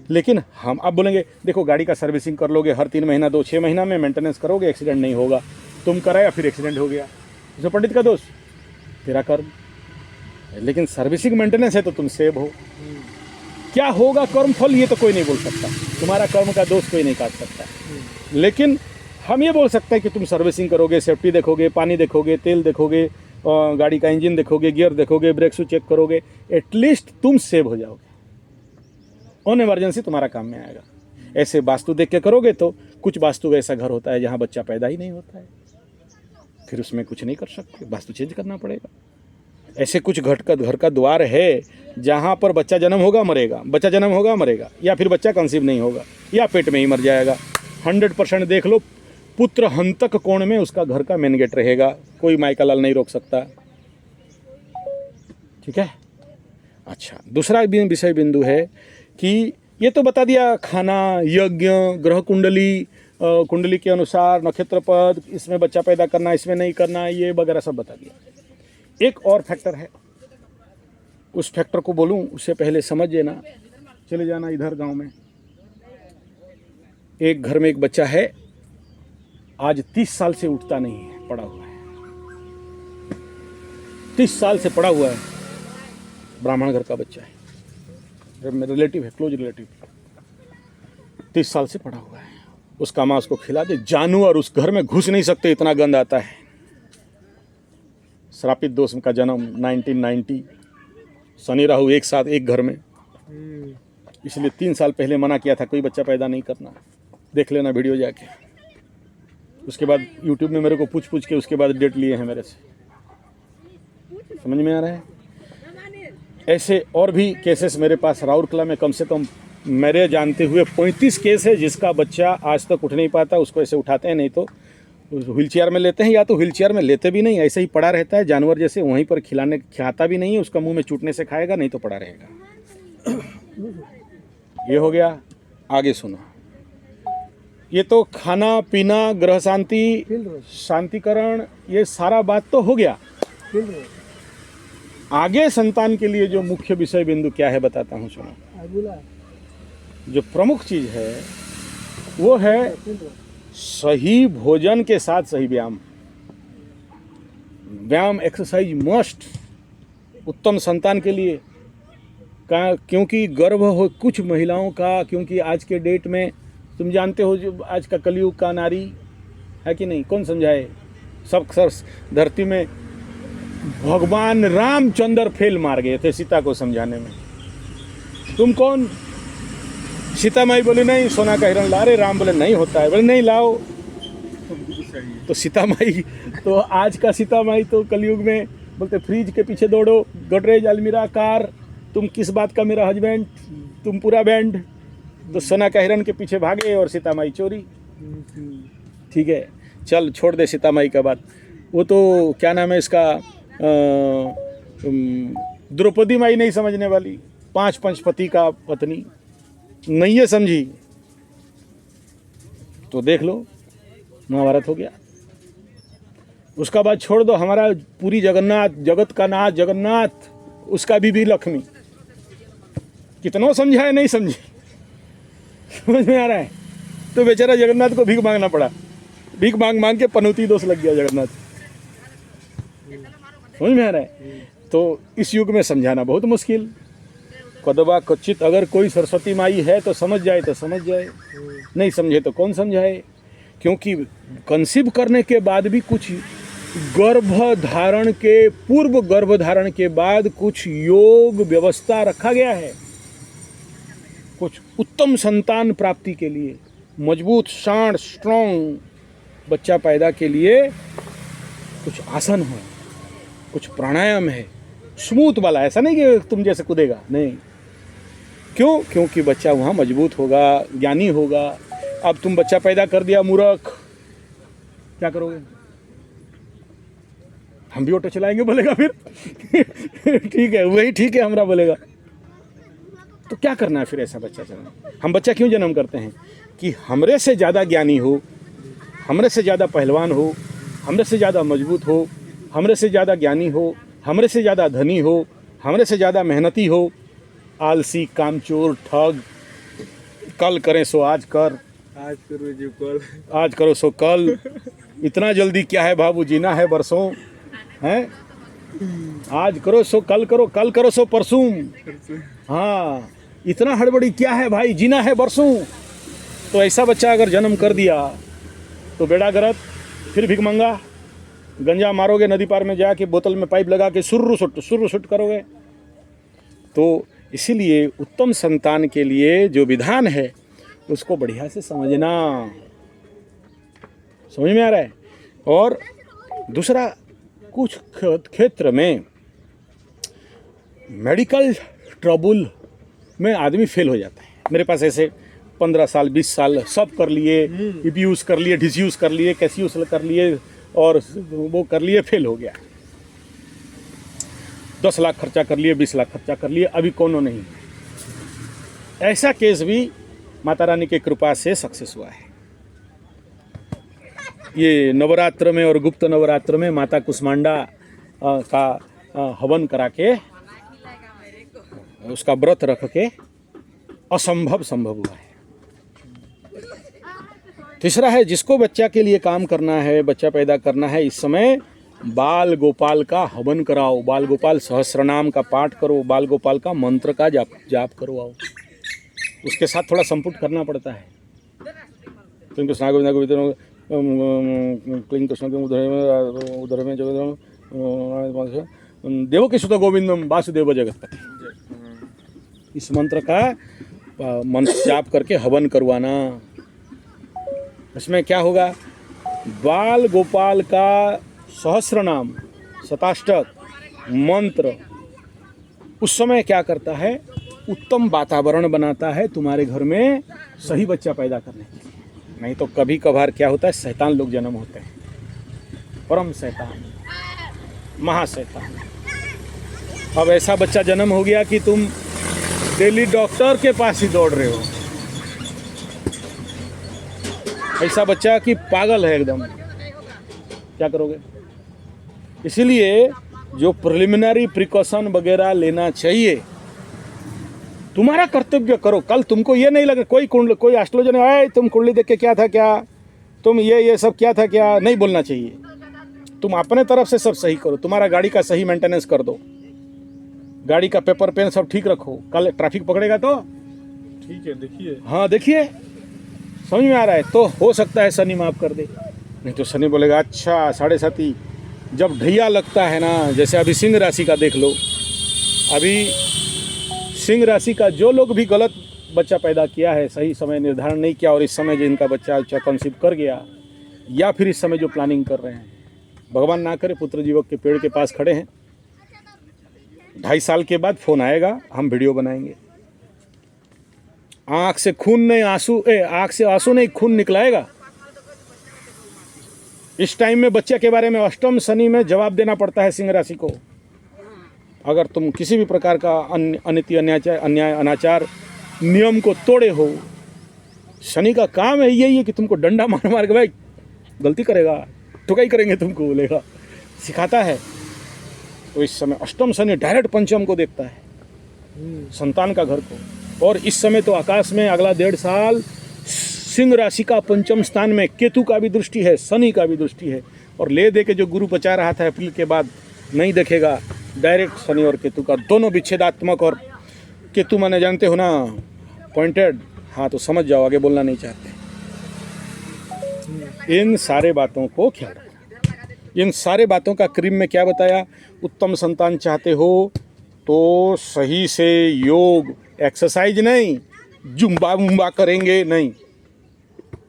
लेकिन हम अब बोलेंगे देखो गाड़ी का सर्विसिंग कर लोगे हर 3 महीना 2-6 महीना में मेंटेनेंस करोगे, एक्सीडेंट नहीं होगा। तुम कराया फिर एक्सीडेंट हो गया, जो पंडित का दोष, तेरा कर्म। लेकिन सर्विसिंग मेंटेनेंस है तो तुम सेव हो। क्या होगा कर्म फल ये तो कोई नहीं बोल सकता, तुम्हारा कर्म का दोष कोई नहीं काट सकता। लेकिन हम ये बोल सकते हैं कि तुम सर्विसिंग करोगे, सेफ्टी देखोगे, पानी देखोगे, तेल देखोगे, गाड़ी का इंजन देखोगे, गियर देखोगे, ब्रेक शू चेक करोगे, एटलीस्ट तुम सेव हो जाओगे। ऑन इमरजेंसी तुम्हारा काम में आएगा। ऐसे वास्तु देख के करोगे तो कुछ वास्तु ऐसा घर होता है जहाँ बच्चा पैदा ही नहीं होता है, फिर उसमें कुछ नहीं कर सकते, वास्तु चेंज करना पड़ेगा। ऐसे कुछ घर का द्वार है जहाँ पर बच्चा जन्म होगा मरेगा, बच्चा जन्म होगा मरेगा, या फिर बच्चा कंसीव नहीं होगा, या पेट में ही मर जाएगा। 100% देख लो, पुत्र हंतक कोण में उसका घर का मेन गेट रहेगा, कोई माइका लाल नहीं रोक सकता। ठीक है। अच्छा, दूसरा विषय बिंदु है कि ये तो बता दिया खाना, यज्ञ, ग्रह कुंडली, कुंडली के अनुसार नक्षत्र पद, इसमें बच्चा पैदा करना, इसमें नहीं करना, ये वगैरह सब बता दिया। एक और फैक्टर है, उस फैक्टर को बोलूं उससे पहले समझ लेना। चले जाना इधर गांव में, एक घर में एक बच्चा है, आज 30 साल से उठता नहीं है, पड़ा हुआ है, 30 साल से पड़ा हुआ है, ब्राह्मण घर का बच्चा है, मेरा रिलेटिव है, क्लोज रिलेटिव, 30 साल से पड़ा हुआ है। उसका माँ उसको खिला दे, जानवर उस घर में घुस नहीं सकते, इतना गंद आता है। श्रापित दोष का जन्म 1990, शनि राहु एक साथ एक घर में, इसलिए 3 साल पहले मना किया था कोई बच्चा पैदा नहीं करना। देख लेना वीडियो जाके। उसके बाद यूट्यूब में मेरे को पूछ के उसके बाद डेट लिए हैं मेरे से। समझ में आ रहा है। ऐसे और भी केसेस मेरे पास राउरकेला में कम से कम मेरे जानते हुए 35 केस है जिसका बच्चा आज तक उठ नहीं पाता। उसको ऐसे उठाते हैं, नहीं तो व्हील चेयर में लेते हैं, या तो व्हील चेयर में लेते भी नहीं, ऐसे ही पड़ा रहता है जानवर जैसे, वहीं पर खिलाता भी नहीं है, उसका मुंह में चूटने से खाएगा, नहीं तो पड़ा रहेगा। ये हो गया। आगे सुनो, ये तो खाना पीना, ग्रह शांति, शांतिकरण, ये सारा बात तो हो गया। आगे संतान के लिए जो मुख्य विषय बिंदु क्या है बताता हूँ, सुनो। जो प्रमुख चीज है वो है सही भोजन के साथ सही व्यायाम। व्यायाम, एक्सरसाइज मस्ट उत्तम संतान के लिए का, क्योंकि गर्भ हो कुछ महिलाओं का, क्योंकि आज के डेट में तुम जानते हो जो आज का कलयुग का नारी है कि नहीं, कौन समझाए। सब धरती में भगवान रामचंद्र फेल मार गए थे सीता को समझाने में। तुम कौन? सीता माई बोली नहीं सोना का हिरण ला रहे, राम बोले नहीं होता है, बोले नहीं लाओ। तो सीता माई, तो आज का सीता माई तो कलयुग में बोलते फ्रिज के पीछे दौड़ो, गोदरेज, अलमीरा, कार, तुम किस बात का मेरा हस्बैंड, तुम पूरा बैंड। तो सोना का हिरण के पीछे भागे और सीता माई चोरी। ठीक है, चल छोड़ दे सीता माई का बात। वो तो क्या नाम है इसका, द्रौपदी माई नहीं समझने वाली, 5 पंचपति का पत्नी नहीं है समझी, तो देख लो महाभारत हो गया। उसका बाद छोड़ दो, हमारा पूरी जगन्नाथ, जगत का नाथ जगन्नाथ, उसका बीबी लक्ष्मी, कितना समझाए नहीं समझे। समझ में आ रहा है? तो बेचारा जगन्नाथ को भीख मांगना पड़ा, भीख मांग मांग के पनौती दोष लग गया जगन्नाथ। समझ में आ रहा है? तो इस युग में समझाना बहुत मुश्किल। कदवा कच्चित, अगर कोई सरस्वती माई है तो समझ जाए तो समझ जाए, नहीं समझे तो कौन समझाए। क्योंकि कंसीव करने के बाद भी कुछ गर्भधारण के पूर्व, गर्भधारण के बाद कुछ योग व्यवस्था रखा गया है। कुछ उत्तम संतान प्राप्ति के लिए, मजबूत शांत स्ट्रॉन्ग बच्चा पैदा के लिए कुछ आसन है, कुछ प्राणायाम है, स्मूथ वाला। ऐसा नहीं कि तुम जैसे कूदेगा, नहीं। क्यों? क्योंकि बच्चा वहाँ मजबूत होगा, ज्ञानी होगा। अब तुम बच्चा पैदा कर दिया मूर्ख, क्या करोगे? हम भी ऑटो चलाएंगे बोलेगा फिर। ठीक है, वही ठीक है, हमारा बोलेगा। तो क्या करना है फिर ऐसा बच्चा जन्म? हम बच्चा क्यों जन्म करते हैं? कि हमरे से ज़्यादा ज्ञानी हो, हमरे से ज़्यादा पहलवान हो, हमरे से ज़्यादा मजबूत हो, हमरे से ज़्यादा ज्ञानी हो, हमरे से ज़्यादा धनी हो, हमरे से ज़्यादा मेहनती हो। आलसी, कामचोर, ठग, कल करें सो आज कर, आज करो जो कल, आज करो सो कल। इतना जल्दी क्या है बाबू, जीना है बरसों, हैं? आज करो सो कल करो, कल करो सो परसों। हाँ, इतना हड़बड़ी क्या है भाई, जीना है बरसों। तो ऐसा बच्चा अगर जन्म कर दिया तो बेड़ा गरक, फिर भिख मंगा, गंजा मारोगे नदी पार में जाके, बोतल में पाइप लगा के सुर्र सुट करोगे। तो इसीलिए उत्तम संतान के लिए जो विधान है उसको बढ़िया से समझना। समझ में आ रहा है? और दूसरा, कुछ क्षेत्र में मेडिकल ट्रबल में आदमी फेल हो जाता है। मेरे पास ऐसे 15 साल 20 साल सब कर लिए, ईपीयूज कर लिए, डिसयूज कर लिए, कैसियूज कर लिए और वो कर लिए, फेल हो गया। 10 लाख खर्चा कर लिए, 20 लाख खर्चा कर लिए, अभी कोनो नहीं। ऐसा केस भी माता रानी की कृपा से सक्सेस हुआ है। ये नवरात्र में और गुप्त नवरात्र में माता कुष्मांडा का हवन करा के, उसका व्रत रख के असंभव संभव हुआ है। तीसरा है, जिसको बच्चा के लिए काम करना है, बच्चा पैदा करना है, इस समय बाल गोपाल का हवन कराओ, बाल गोपाल सहस्रनाम का पाठ करो, बाल गोपाल का मंत्र का जाप करवाओ। उसके साथ थोड़ा संपुट करना पड़ता है। क्लीं कृष्णा गोविंदा गोविंद, क्लीं कृष्ण उधर में जगत देवकी सुत गोविंदम वासुदेव जगतपति, इस मंत्र का मंत्र जाप करके हवन करवाना। इसमें क्या होगा? बाल गोपाल का सहस्रनाम, शताष्टक मंत्र उस समय क्या करता है? उत्तम वातावरण बनाता है तुम्हारे घर में सही बच्चा पैदा करने के लिए। नहीं तो कभी कभार क्या होता है, शैतान लोग जन्म होते हैं, परम शैतान, महाशैतान। अब ऐसा बच्चा जन्म हो गया कि तुम डेली डॉक्टर के पास ही दौड़ रहे हो। ऐसा बच्चा कि पागल है एकदम, क्या करोगे? इसीलिए जो प्रिलिमिनरी प्रिकॉशन वगैरह लेना चाहिए, तुम्हारा कर्तव्य करो। कल तुमको ये नहीं लगे कोई एस्ट्रोलॉजर आए, तुम कुंडली देख के क्या था क्या, तुम ये सब क्या था क्या, नहीं बोलना चाहिए। तुम अपने तरफ से सब सही करो। तुम्हारा गाड़ी का सही मेंटेनेंस कर दो, गाड़ी का पेपर पेन सब ठीक रखो। कल ट्रैफिक पकड़ेगा तो ठीक है, देखिए। हाँ देखिए, समझ में आ रहा है? तो हो सकता है शनि माफ कर दे, नहीं तो शनि बोलेगा अच्छा 7.5। जब ढैया लगता है ना, जैसे अभी सिंह राशि का देख लो, अभी सिंह राशि का जो लोग भी गलत बच्चा पैदा किया है, सही समय निर्धारण नहीं किया, और इस समय जो इनका बच्चा कंसीव कर गया, या फिर इस समय जो प्लानिंग कर रहे हैं, भगवान ना करे, पुत्र जीवक के पेड़ के पास खड़े हैं, 2.5 साल के बाद फ़ोन आएगा, हम वीडियो बनाएंगे। आँख से आंसू नहीं खून निकलाएगा। इस टाइम में बच्चे के बारे में अष्टम शनि में जवाब देना पड़ता है सिंह राशि को। अगर तुम किसी भी प्रकार का अनिति अन्याय अनाचार नियम को तोड़े हो, शनि का काम है यही है कि तुमको डंडा मार मार के भाई गलती करेगा, ठुकाई करेंगे तुमको, बोलेगा। सिखाता है, तो इस समय अष्टम शनि डायरेक्ट पंचम को देखता है, संतान का घर को। और इस समय तो आकाश में अगला 1.5 साल सिंह राशि का पंचम स्थान में केतु का भी दृष्टि है, शनि का भी दृष्टि है। और ले दे के जो गुरु बचा रहा था अप्रैल के बाद नहीं देखेगा, डायरेक्ट शनि और केतु का दोनों विच्छेदात्मक। और केतु माने जानते हो ना, पॉइंटेड। हाँ, तो समझ जाओ, आगे बोलना नहीं चाहते। इन सारे बातों को ख्याल रखना। इन सारे बातों का क्रीम में क्या बताया, उत्तम संतान चाहते हो तो सही से योग, एक्सरसाइज नहीं, जुम्बा वुम्बा करेंगे नहीं,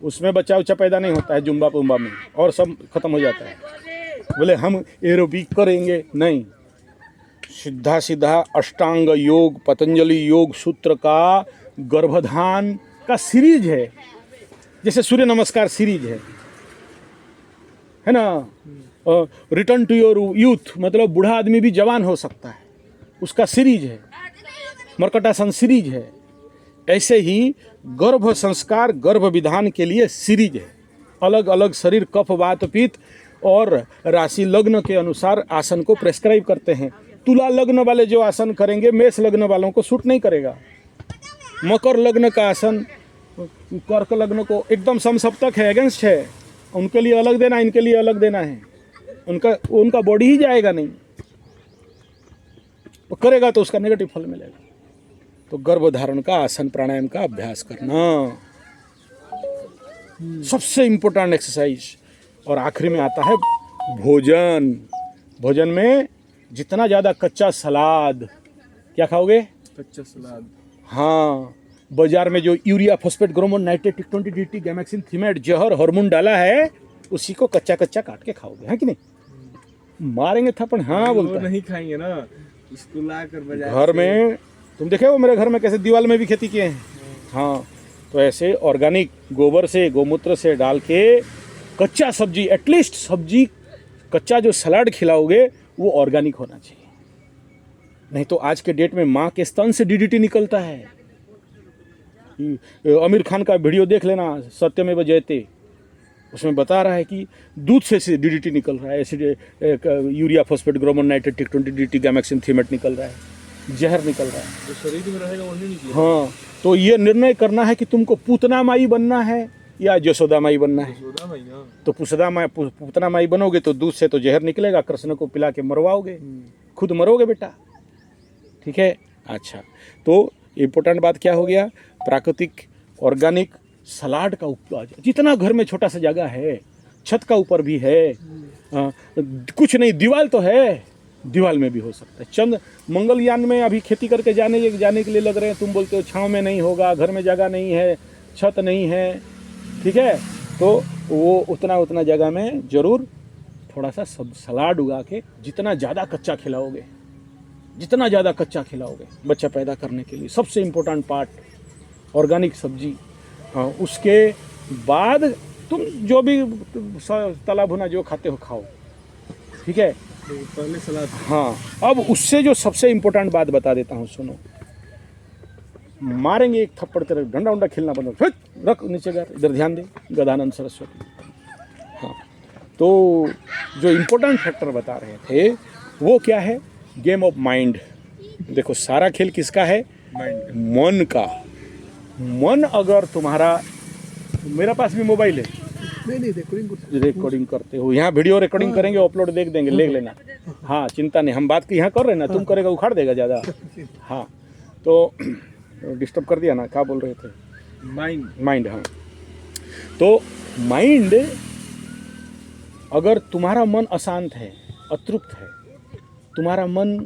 उसमें बच्चा उच्चा पैदा नहीं होता है जुम्बा पुम्बा में, और सब खत्म हो जाता है। बोले हम एरोबिक करेंगे नहीं, सीधा सीधा अष्टांग योग, पतंजलि योग सूत्र का गर्भधान का सीरीज है, जैसे सूर्य नमस्कार सीरीज है ना। रिटर्न टू योर यूथ, मतलब बूढ़ा आदमी भी जवान हो सकता है, उसका सीरीज है। मर्कटासन सीरीज है। ऐसे ही गर्भ संस्कार, गर्भ विधान के लिए सीरीज है। अलग अलग शरीर, कफ, वात, पित्त और राशि लग्न के अनुसार आसन को प्रेस्क्राइब करते हैं। तुला लग्न वाले जो आसन करेंगे, मेष लग्न वालों को सूट नहीं करेगा। मकर लग्न का आसन कर्क लग्न को एकदम समसप्तक है, अगेंस्ट है। उनके लिए अलग देना, इनके लिए अलग देना है। उनका बॉडी ही जाएगा नहीं, वो करेगा तो उसका नेगेटिव फल मिलेगा। तो गर्भधारण का आसन प्राणायाम का अभ्यास करना सबसे इम्पोर्टेंट एक्सरसाइज। और आखिरी में आता है भोजन। भोजन में जितना ज़्यादा कच्चा सलाद, क्या खाओगे? कच्चा सलाद। हाँ, बाजार में जो यूरिया, फॉस्फेट, ग्रोमोन, नाइट्रेट, टिक20, डीटी, गैमेक्सिन, थीमेट, जहर, हार्मोन डाला है, उसी को कच्चा कच्चा काट के खाओगे, है कि नहीं? मारेंगे थप्पड़। हाँ बोलता है। नहीं खाएंगे ना, उसको ला कर बाजार घर में तुम देखे हो मेरे घर में कैसे दीवार में भी खेती किए हैं। हाँ, तो ऐसे ऑर्गेनिक गोबर से, गोमूत्र से डाल के कच्चा सब्जी, एटलीस्ट सब्जी कच्चा जो सलाद खिलाओगे वो ऑर्गेनिक होना चाहिए। नहीं तो आज के डेट में माँ के स्तन से डीडीटी निकलता है। आमिर खान का वीडियो देख लेना, सत्यमेव जयते, उसमें बता रहा है कि दूध से डीडीटी निकल रहा है, एसिड, यूरिया, फॉस्फेट, ग्रोमोन, नाइट्रेट, टिक20, डीटी, गैमेक्सिन, थीमेट निकल रहा है, जहर निकल रहा है। जो शरीर में रहेगा वो नहीं निकलेगा। हाँ, तो ये निर्णय करना है कि तुमको पूतना माई बनना है या जसोदा माई बनना है। सोदा भाई ना। तो पूतना माई बनोगे तो दूध से तो जहर निकलेगा, कृष्ण को पिला के मरवाओगे, खुद मरोगे बेटा। ठीक है, अच्छा। तो इम्पोर्टेंट बात क्या हो गया, प्राकृतिक ऑर्गेनिक सलाद का उपयोग। जितना घर में छोटा सा जगह है, छत का ऊपर भी है, कुछ नहीं, दीवार तो है, दीवार में भी हो सकता है। चंद मंगलयान में अभी खेती करके जाने के लिए लग रहे हैं, तुम बोलते हो छांव में नहीं होगा, घर में जगह नहीं है, छत नहीं है, ठीक है। तो वो उतना जगह में ज़रूर थोड़ा सा सलाद उगा के, जितना ज़्यादा कच्चा खिलाओगे, जितना ज़्यादा कच्चा खिलाओगे बच्चा पैदा करने के लिए सबसे इम्पोर्टेंट पार्ट ऑर्गेनिक सब्जी। हाँ, उसके बाद तुम जो भी तला भुना जो खाते हो खाओ, ठीक है। पहले सलाद। हाँ, अब उससे जो सबसे इम्पोर्टेंट बात बता देता हूँ, सुनो। मारेंगे एक थप्पड़ तेरे, डंडा उंडा खेलना बंद रख नीचे कर, इधर ध्यान दे, गदानंद सरस्वती। हाँ, तो जो इम्पोर्टेंट फैक्टर बता रहे थे वो क्या है, गेम ऑफ माइंड। देखो, सारा खेल किसका है? मन का। मन अगर तुम्हारा, मेरा पास भी मोबाइल है, नहीं रिकॉर्डिंग करते हो, यहाँ वीडियो रिकॉर्डिंग करेंगे, अपलोड देख देंगे, ले लेना। हाँ, चिंता नहीं, हम बात की यहाँ कर रहे हैं ना, तुम करेगा उखाड़ देगा ज़्यादा। हाँ, तो डिस्टर्ब कर दिया ना, क्या बोल रहे थे? माइंड। हाँ, तो माइंड, अगर तुम्हारा मन अशांत है, अतृप्त है, तुम्हारा मन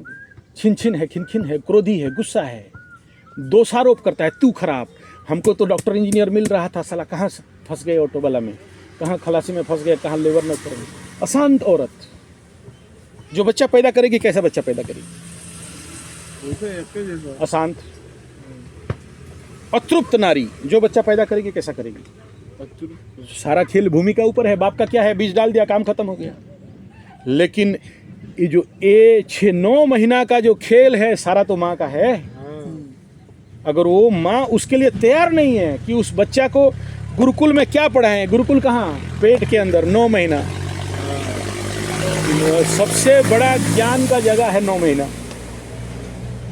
छिन है, खिन है, क्रोधी है, गुस्सा है, दोषारोप करता है, तू खराब, हमको तो डॉक्टर इंजीनियर मिल रहा था, साला कहाँ फंस गए ऑटो वाला में, कहाँ खलासी में फंस गए, कहाँ लेबर में करेंगे। अशांत औरत जो बच्चा पैदा करेगी, कैसा बच्चा पैदा करेगी? अशांत। अतृप्त नारी जो बच्चा पैदा करेगी, कैसा करेगी? सारा खेल भूमि का ऊपर है। बाप का क्या है, बीज डाल दिया, काम खत्म हो गया। लेकिन ये जो 6-9 महीना का जो खेल है, सारा तो माँ का है। अगर वो माँ उसके लिए तैयार नहीं है कि उस बच्चा को गुरुकुल में क्या पढ़ाएं, गुरुकुल कहाँ? पेट के अंदर 9 महीना। सबसे बड़ा ज्ञान का जगह है 9 महीना।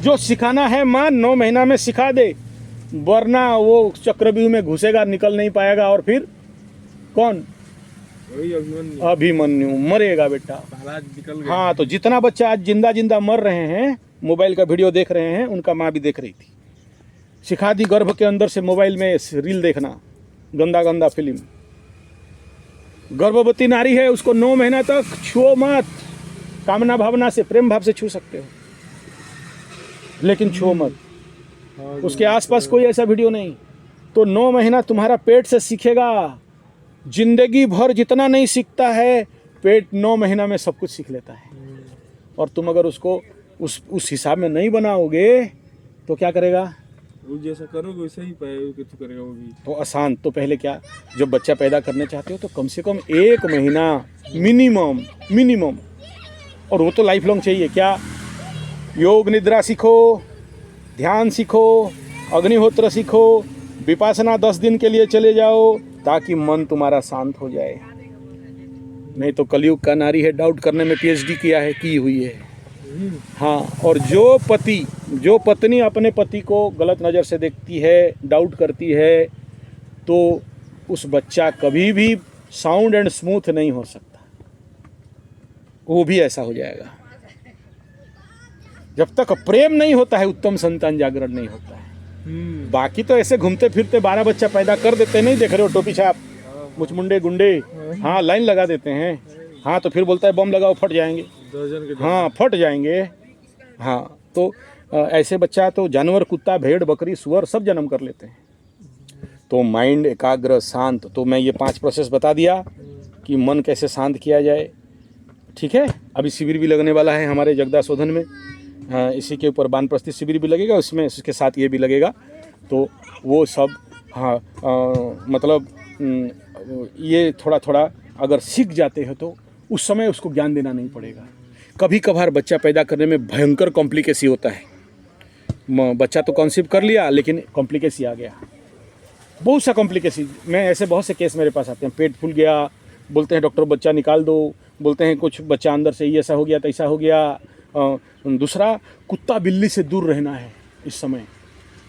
जो सिखाना है माँ 9 महीना में सिखा दे, वरना वो चक्रव्यूह में घुसेगा, निकल नहीं पाएगा, और फिर कौन? वही अभिमन्यु अभिमन्यु मरेगा बेटा। प्रहलाद निकल गया। हाँ, तो जितना बच्चा आज जिंदा जिंदा मर रहे हैं, मोबाइल का वीडियो देख रहे हैं, उनका माँ भी देख रही थी। सिखा दी गर्भ के अंदर से मोबाइल में रील देखना, गंदा गंदा फिल्म। गर्भवती नारी है, उसको 9 महीना तक छुओ मत। कामना भावना से, प्रेम भाव से छू सकते हो, लेकिन छुओ मत। हाँ, उसके आसपास कोई ऐसा वीडियो नहीं। तो 9 महीना तुम्हारा पेट से सीखेगा। जिंदगी भर जितना नहीं सीखता है, पेट 9 महीना में सब कुछ सीख लेता है। और तुम अगर उसको उस हिसाब में नहीं बनाओगे तो क्या करेगा? वो जैसा करोगे वैसा ही पाएगा कि तू करेगा वो भी। तो आसान। तो पहले क्या, जब बच्चा पैदा करने चाहते हो तो कम से कम 1 महीना मिनिमम, और वो तो लाइफ लॉन्ग चाहिए। क्या? योग निद्रा सीखो, ध्यान सीखो, अग्निहोत्र सीखो, विपासना 10 दिन के लिए चले जाओ, ताकि मन तुम्हारा शांत हो जाए। नहीं तो कलयुग का नारी है, डाउट करने में PhD की हुई है। हाँ, और जो पत्नी अपने पति को गलत नज़र से देखती है, डाउट करती है, तो उस बच्चा कभी भी साउंड एंड स्मूथ नहीं हो सकता। वो भी ऐसा हो जाएगा। जब तक प्रेम नहीं होता है, उत्तम संतान जागरण नहीं होता है। बाकी तो ऐसे घूमते फिरते 12 बच्चा पैदा कर देते, नहीं देख रहे हो? टोपी छाप, मुचमुंडे गुंडे, हाँ, लाइन लगा देते हैं। हाँ, तो फिर बोलता है बम लगाओ, फट जाएंगे। दर्जन के हाँ, फट जाएंगे। हाँ, तो ऐसे बच्चा तो जानवर, कुत्ता, भेड़, बकरी, सुअर सब जन्म कर लेते हैं। तो माइंड एकाग्र, शांत। तो मैं ये 5 प्रोसेस बता दिया कि मन कैसे शांत किया जाए। ठीक है, अभी शिविर भी लगने वाला है हमारे जगदा शोधन में। इसी के ऊपर वानप्रस्थी शिविर भी लगेगा, उसमें उसके साथ ये भी लगेगा। तो वो सब हाँ, मतलब ये थोड़ा थोड़ा अगर सीख जाते हैं तो उस समय उसको ज्ञान देना नहीं पड़ेगा। कभी कभार बच्चा पैदा करने में भयंकर कॉम्प्लिकेसी होता है। बच्चा तो कंसीव कर लिया, लेकिन कॉम्प्लिकेसी आ गया, बहुत सा कॉम्प्लिकेसी। मैं ऐसे बहुत से केस मेरे पास आते हैं। पेट फूल गया, बोलते हैं डॉक्टर बच्चा निकाल दो, बोलते हैं कुछ बच्चा अंदर से ही ऐसा हो गया, तैसा हो गया। दूसरा, कुत्ता बिल्ली से दूर रहना है इस समय।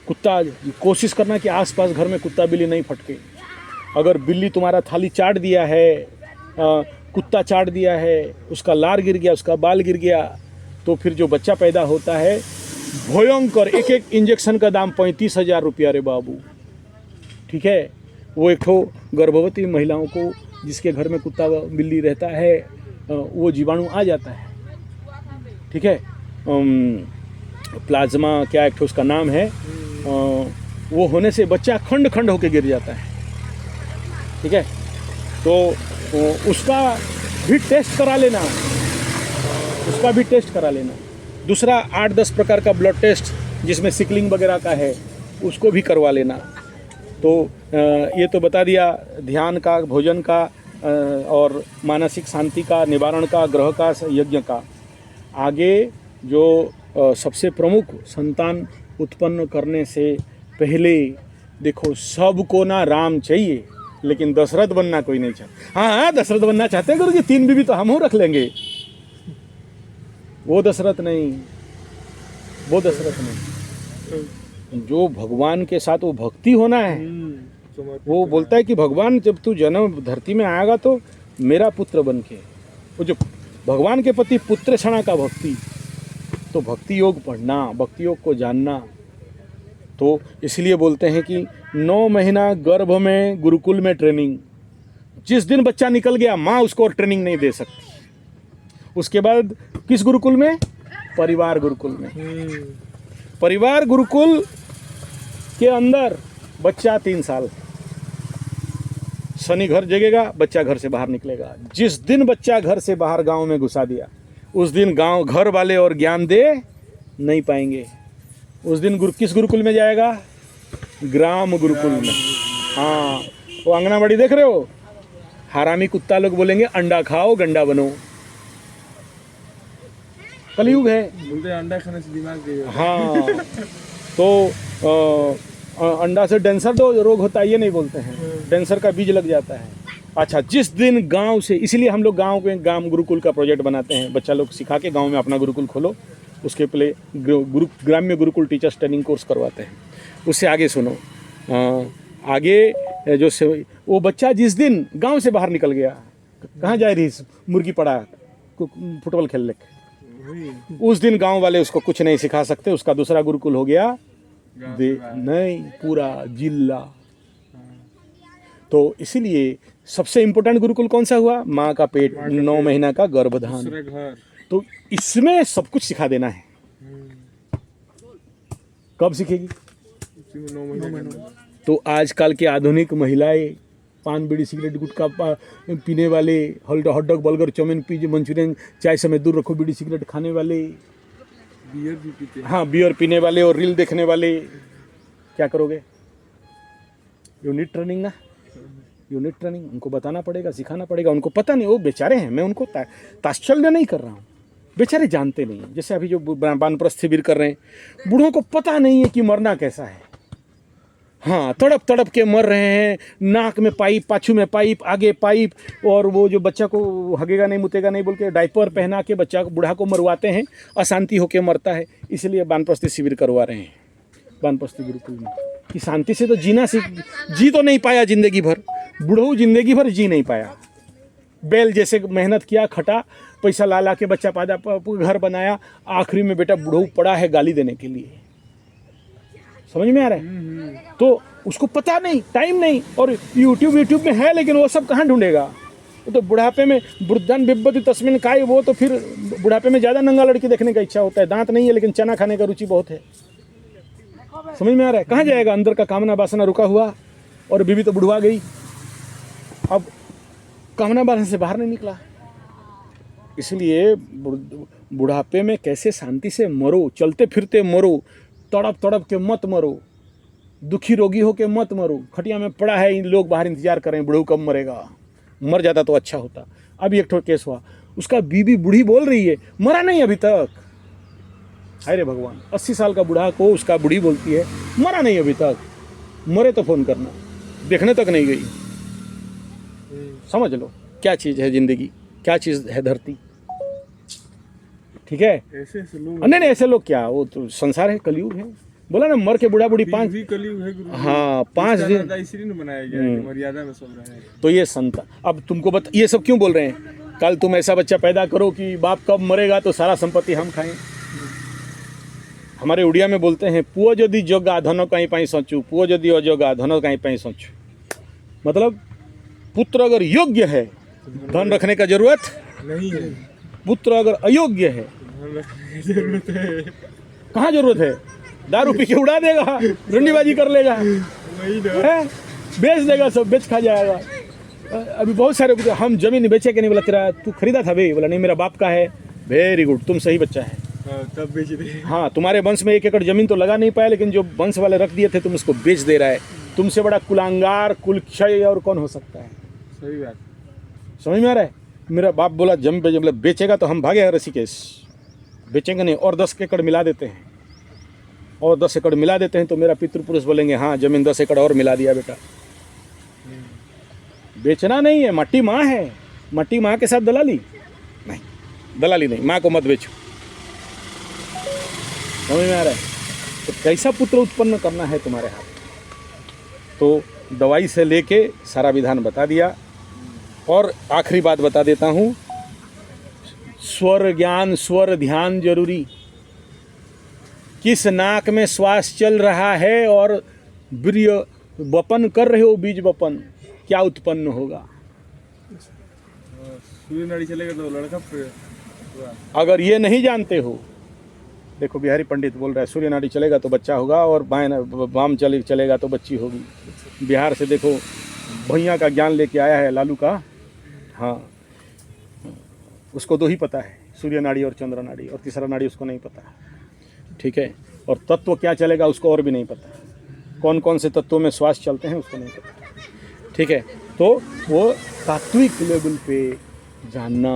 कुत्ता, कोशिश करना कि आसपास घर में कुत्ता बिल्ली नहीं फटके। अगर बिल्ली तुम्हारा थाली चाट दिया है, कुत्ता चाट दिया है, उसका लार गिर गया, उसका बाल गिर गया, तो फिर जो बच्चा पैदा होता है भयंकर, एक इंजेक्शन का दाम 35,000 रुपया रे बाबू। ठीक है, वो एक ठो गर्भवती महिलाओं को, जिसके घर में कुत्ता बिल्ली रहता है, वो जीवाणु आ जाता है। ठीक है, प्लाज्मा क्या एक ठो उसका नाम है, वो होने से बच्चा खंड खंड होके गिर जाता है। ठीक है, तो उसका भी टेस्ट करा लेना, दूसरा 8-10 प्रकार का ब्लड टेस्ट जिसमें सिकलिंग वगैरह का है, उसको भी करवा लेना। तो ये तो बता दिया ध्यान का, भोजन का, और मानसिक शांति का, निवारण का, ग्रह का, यज्ञ का। आगे जो सबसे प्रमुख, संतान उत्पन्न करने से पहले देखो, सबको ना राम चाहिए, लेकिन दशरथ बनना कोई नहीं चाहता। हाँ, दशरथ बनना चाहते हैं गुरुजी, 3 बीवी तो हम रख लेंगे। वो दशरथ नहीं। जो भगवान के साथ वो भक्ति होना है। वो बोलता है कि भगवान, जब तू जन्म धरती में आएगा तो मेरा पुत्र बन के, वो जो भगवान के प्रति पुत्र क्षणा का भक्ति, तो भक्ति योग पढ़ना, भक्ति योग को जानना। तो इसलिए बोलते हैं कि 9 महीना गर्भ में, गुरुकुल में ट्रेनिंग। जिस दिन बच्चा निकल गया, माँ उसको और ट्रेनिंग नहीं दे सकती। उसके बाद किस गुरुकुल में? परिवार गुरुकुल में। परिवार गुरुकुल के अंदर बच्चा 3 साल, शनि घर जगेगा, बच्चा घर से बाहर निकलेगा। जिस दिन बच्चा घर से बाहर गांव में घुसा दिया, उस दिन गांव घर वाले और ज्ञान दे नहीं पाएंगे। उस दिन किस गुरुकुल में जाएगा? ग्राम गुरुकुल में। हाँ, वो आंगनाबाड़ी देख रहे हो, हरामी कुत्ता लोग बोलेंगे अंडा खाओ गंडा बनो। कलयुग है, बोलते हैं अंडा खाने से दिमाग तेज होता है। हाँ, तो अंडा से डेंसर रोग होता है, ये नहीं बोलते हैं। डेंसर का बीज लग जाता है। अच्छा, जिस दिन गांव से, इसलिए हम लोग गांव के गांव गुरुकुल का प्रोजेक्ट बनाते हैं, बच्चा लोग सिखा के गांव में अपना गुरुकुल खोलो, उसके पहले ग्राम्य गुरुकुल टीचर्स ट्रेनिंग कोर्स करवाते हैं। उससे आगे सुनो, आगे जो से वो बच्चा जिस दिन गांव से बाहर निकल गया, कहाँ जाए रही मुर्गी पड़ा फुटबॉल खेल लेके, वही उस दिन गांव वाले उसको कुछ नहीं सिखा सकते। उसका दूसरा गुरुकुल हो गया गाँव से बाहर। नहीं, पूरा जिला। तो इसीलिए सबसे इम्पोर्टेंट गुरुकुल कौन सा हुआ? माँ का पेट, 9 महीना का गर्भधान। दूसरा घर। तो इसमें सब कुछ सिखा देना है। कब सीखेगी? उसी में 9 महीने के अंदर। तो आजकल के आधुनिक महिलाएं पान बीड़ी सिगरेट गुटखा पीने वाले, हॉट डॉग बर्गर चाउमीन पीजे मंचूरियन चाय समय दूर रखो, बीड़ी सिगरेट खाने वाले, बियर भी पीते हैं। हाँ बियर पीने वाले और रील देखने वाले, क्या करोगे? यूनिट ट्रेनिंग ना, यूनिट ट्रेनिंग उनको बताना पड़ेगा, सिखाना पड़ेगा। उनको पता नहीं, वो बेचारे हैं, मैं उनको तात्सल्य नहीं कर रहा हूँ, बेचारे जानते नहीं हैं। जैसे अभी जो वानप्रस्थ शिविर कर रहे हैं, बूढ़ों को पता नहीं है कि मरना कैसा है। हाँ, तड़प तड़प के मर रहे हैं, नाक में पाइप, पाछू में पाइप, आगे पाइप, और वो जो बच्चा को हगेगा नहीं मुतेगा नहीं बोल के डायपर पहना के बच्चा को, बूढ़ा को मरवाते हैं, अशांति होके मरता है। इसलिए वानप्रस्थ शिविर करवा रहे हैं वानप्रस्थ गुरुकुल में, कि शांति से तो जीना जी तो नहीं पाया जिंदगी भर, बूढ़ऊ जिंदगी भर जी नहीं पाया। बैल जैसे मेहनत किया, खटा, पैसा ला ला के बच्चा पैदा, घर बनाया, आखिरी में बेटा बूढ़ऊ पड़ा है गाली देने के लिए। समझ में आ रहा है? तो उसको पता नहीं, टाइम नहीं, और यूट्यूब में है, लेकिन वो सब कहाँ ढूंढेगा? वो तो बुढ़ापे में बुद्धन बिब्बति तस्मिन काय, वो तो फिर बुढ़ापे में ज़्यादा नंगा लड़की देखने का इच्छा होता है। दांत नहीं है लेकिन चना खाने का रुचि बहुत है। समझ में आ रहा है? कहाँ जाएगा? अंदर का कामना वासना रुका हुआ, और बीवी तो बुढ़वा गई, अब कामना वासना से बाहर नहीं निकला। इसलिए बुढ़ापे में कैसे शांति से मरो, चलते फिरते मरो, तड़प तड़प के मत मरो, दुखी रोगी हो के मत मरो। खटिया में पड़ा है, इन लोग बाहर इंतजार कर रहे हैं, बुढ़ऊ कब मरेगा, मर जाता तो अच्छा होता। अभी एक ठो केस हुआ, उसका बीवी बूढ़ी बोल रही है, मरा नहीं अभी तक। हाय रे भगवान, 80 साल का बूढ़ा को उसका बूढ़ी बोलती है मरा नहीं अभी तक, मरे तो फोन करना, देखने तक नहीं गई। समझ लो क्या चीज़ है जिंदगी, क्या चीज़ है धरती। ठीक है? ऐसे ऐसे लोग नहीं, ऐसे लोग क्या, वो तो संसार है, कलयुग है। बोला ना, मर के बूढ़ा बूढ़ी 5, भी कलयुग है गुरु। हाँ 5 दिन, इसलिए न बनाया गया है कि मर्यादा में सब रहे। तो ये संत अब तुमको ये सब क्यों बोल रहे हैं? कल तुम ऐसा बच्चा पैदा करो कि बाप कब मरेगा तो सारा संपत्ति हम खाएं। हमारे उड़िया में बोलते हैं, पुओ यदि जोगा धनो कहीं पाई सोचू, पुओ यदि अजोगा धनो कहीं पाई सोचू। मतलब पुत्र अगर योग्य है धन रखने का जरूरत नहीं है, पुत्र अगर अयोग्य है ध्यान रखने की जरूरत है। कहाँ जरूरत है? दारू पी के उड़ा देगा, रंडीबाजी कर लेगा, वही ना। है बेच देगा, सब बेच खा जाएगा। अभी बहुत सारे हम जमीन बेचे के नहीं, बोला तेरा तू खरीदा था भाई, बोला नहीं मेरा बाप का है। वेरी गुड, तुम सही बच्चा है। तब बेच दे। हाँ, तुम्हारे वंश में 1 एकड़ जमीन तो लगा नहीं पाया, लेकिन जो वंश वाले रख दिए थे तुम उसको बेच दे रहा है। तुमसे बड़ा कुलांगार कुलक्षय और कौन हो सकता है? सही बात। समझ में आ रहा है? मेरा बाप बोला जम मतलब बेचेगा तो हम भागे ऋषिकेश, बेचेंगे नहीं, और 10 एकड़ मिला देते हैं, और 10 एकड़ मिला देते हैं तो मेरा पितृपुरुष बोलेंगे हाँ जमीन 10 एकड़ और मिला दिया बेटा। बेचना नहीं है, मट्टी माँ है, मट्टी माँ के साथ दलाली नहीं, दलाली नहीं, माँ को मत बेचो। समझ में आ रहा है? तो कैसा पुत्र उत्पन्न करना है तुम्हारे हाथ। तो दवाई से लेके सारा विधान बता दिया। और आखिरी बात बता देता हूँ, स्वर ज्ञान स्वर ध्यान जरूरी। किस नाक में श्वास चल रहा है और वीर्य वपन कर रहे हो, बीज वपन, क्या उत्पन्न होगा? सूर्य नाड़ी चलेगा तो लड़का अगर ये नहीं जानते हो, देखो बिहारी पंडित बोल रहा है सूर्य नाड़ी चलेगा तो बच्चा होगा, और वाम चलेगा तो बच्ची होगी। बिहार से देखो भैया का ज्ञान लेके आया है लालू का, हाँ उसको 2 ही पता है, सूर्य नाड़ी और चंद्र नाड़ी, और तीसरा नाड़ी उसको नहीं पता। ठीक है? और तत्व क्या चलेगा उसको और भी नहीं पता, कौन कौन से तत्वों में श्वास चलते हैं उसको नहीं पता। ठीक है? तो वो तात्विक लेवल पे जानना।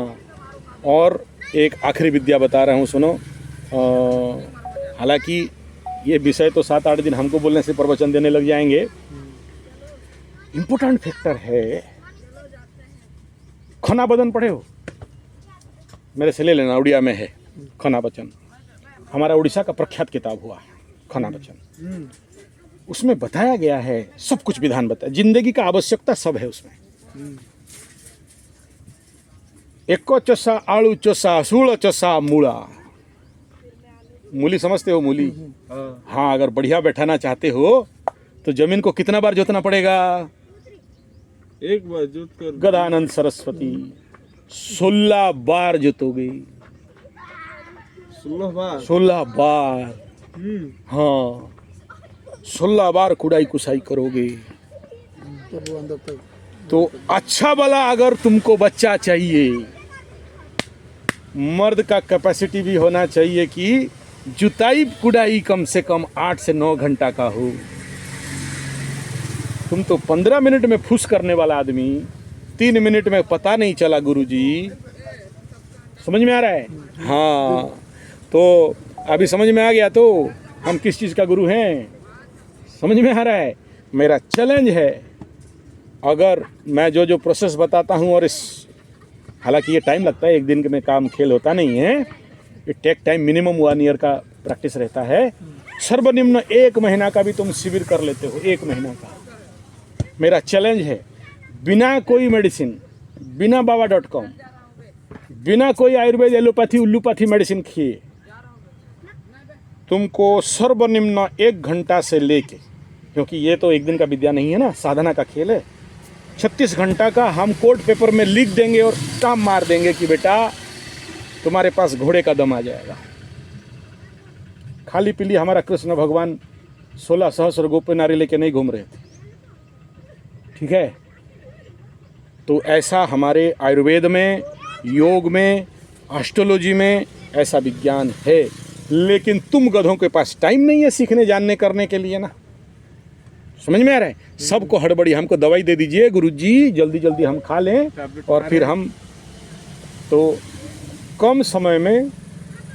और एक आखिरी विद्या बता रहा हूँ, सुनो। हालांकि ये विषय तो 7-8 दिन हमको बोलने से प्रवचन देने लग जाएंगे। इम्पोर्टेंट फैक्टर है खना बदन पढ़े हो? मेरे से ले लेना, उड़िया में है खना बचन, हमारा उड़ीसा का प्रख्यात किताब हुआ खना बचन। उसमें बताया गया है सब कुछ, विधान बताया, जिंदगी का आवश्यकता सब है उसमें। एको चोसा आलू चोसा सूड़ चोसा मूला। मूली समझते हो? मूली, हाँ, अगर बढ़िया बैठाना चाहते हो तो जमीन को कितना बार जोतना पड़ेगा? एक बार जोत कर गदानंद सरस्वती 16 बार जोतोगे। 16 बार। 16 बार, हाँ, 16 बार कुड़ाई कुसाई करोगे। तो अच्छा भला अगर तुमको बच्चा चाहिए, मर्द का कैपेसिटी भी होना चाहिए कि जुताई कुड़ाई कम से कम 8 से 9 घंटा का हो। तुम तो 15 मिनट में फुस करने वाला आदमी 3 मिनट में पता नहीं चला गुरुजी। समझ में आ रहा है? हाँ, तो अभी समझ में आ गया तो हम किस चीज़ का गुरु हैं, समझ में आ रहा है? मेरा चैलेंज है, अगर मैं जो जो प्रोसेस बताता हूँ, और इस हालांकि ये टाइम लगता है, एक दिन में काम खेल होता नहीं है, ये टेक टाइम, मिनिमम 1 ईयर का प्रैक्टिस रहता है। सर्वनिम्न 1 महीना का भी तुम शिविर कर लेते हो, 1 महीना का। मेरा चैलेंज है, बिना कोई मेडिसिन, बिना बाबा.com, बिना कोई आयुर्वेद एलोपैथी उल्लूपैथी मेडिसिन किए, तुमको सर्वनिम्न 1 घंटा से लेके, क्योंकि ये तो एक दिन का विद्या नहीं है ना, साधना का खेल है, 36 घंटा का हम कोर्ट पेपर में लिख देंगे और स्टाम्प मार देंगे कि बेटा तुम्हारे पास घोड़े का दम आ जाएगा। खाली पीली हमारा कृष्ण भगवान 16 सहस्र गोपी नारी लेके नहीं घूम रहे थे, ठीक है? तो ऐसा हमारे आयुर्वेद में, योग में, एस्ट्रोलॉजी में ऐसा विज्ञान है। लेकिन तुम गधों के पास टाइम नहीं है सीखने जानने करने के लिए ना। समझ में आ रहा है? सबको हड़बड़ी, हमको दवाई दे दीजिए गुरुजी, जल्दी जल्दी हम खा लें और फिर हम, तो कम समय में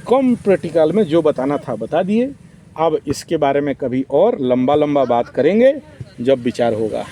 कम प्रैक्टिकल में जो बताना था बता दिए। अब इसके बारे में कभी और लंबा लंबा बात करेंगे जब विचार होगा।